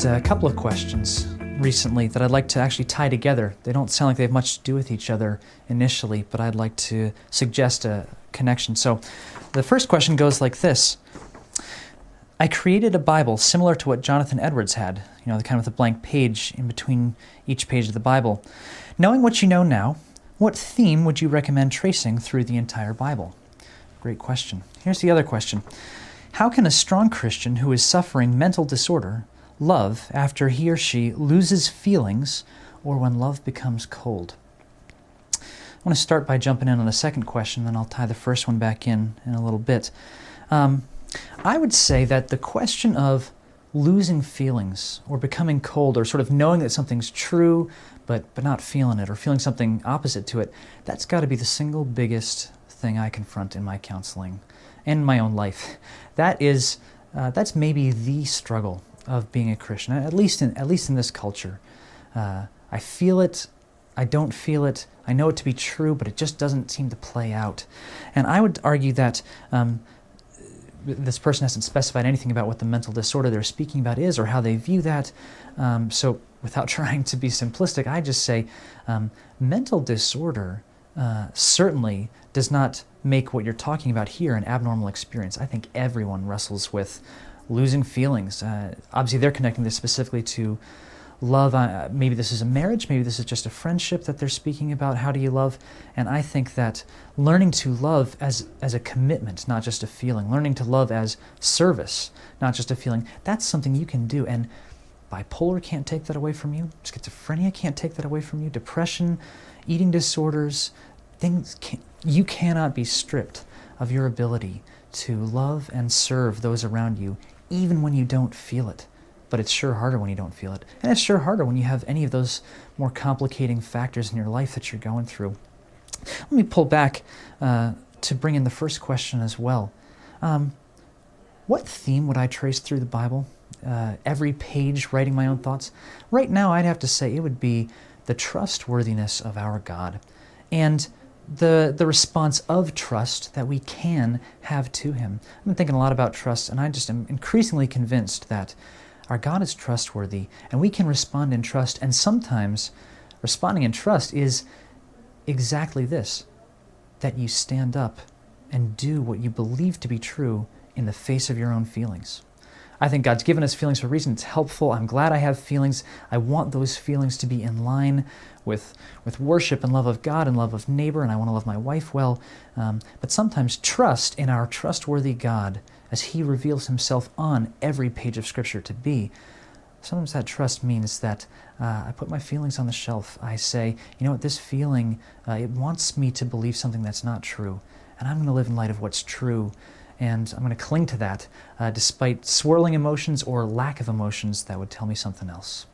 had a couple of questions recently that I'd like to actually tie together. They don't sound like they have much to do with each other initially, but I'd like to suggest a connection. So the first question goes like this. I created a Bible similar to what Jonathan Edwards had, the kind with a blank page in between each page of the Bible. Knowing what you know now, what theme would you recommend tracing through the entire Bible? Great question. Here's the other question. How can a strong Christian who is suffering mental disorder love after he or she loses feelings or when love becomes cold? I want to start by jumping in on the second question, then I'll tie the first one back in a little bit. I would say that the question of losing feelings or becoming cold or sort of knowing that something's true but not feeling it or feeling something opposite to it, that's got to be the single biggest thing I confront in my counseling and in my own life. That's maybe the struggle of being a Christian, at least in this culture. I feel it, I don't feel it, I know it to be true, but it just doesn't seem to play out. And I would argue that this person hasn't specified anything about what the mental disorder they're speaking about is or how they view that. So without trying to be simplistic, I just say mental disorder certainly does not make what you're talking about here an abnormal experience. I think everyone wrestles with losing feelings. Obviously, they're connecting this specifically to love. Maybe this is a marriage, maybe this is just a friendship that they're speaking about. How do you love? And I think that learning to love as a commitment, not just a feeling, learning to love as service, not just a feeling, that's something you can do. And bipolar can't take that away from you. Schizophrenia can't take that away from you. Depression, eating disorders, you cannot be stripped of your ability to love and serve those around you, even when you don't feel it. But it's sure harder when you don't feel it. And it's sure harder when you have any of those more complicating factors in your life that you're going through. Let me pull back to bring in the first question as well. What theme would I trace through the Bible? Every page writing my own thoughts? Right now, I'd have to say it would be the trustworthiness of our God and the response of trust that we can have to Him. I've been thinking a lot about trust, and I just am increasingly convinced that our God is trustworthy, and we can respond in trust, and sometimes responding in trust is exactly this, that you stand up and do what you believe to be true in the face of your own feelings. I think God's given us feelings for a reason. It's helpful. I'm glad I have feelings. I want those feelings to be in line with worship and love of God and love of neighbor, and I want to love my wife well. But sometimes trust in our trustworthy God as He reveals Himself on every page of Scripture to be. Sometimes that trust means that I put my feelings on the shelf. I say, you know what, this feeling, it wants me to believe something that's not true, and I'm going to live in light of what's true. And I'm going to cling to that despite swirling emotions or lack of emotions that would tell me something else.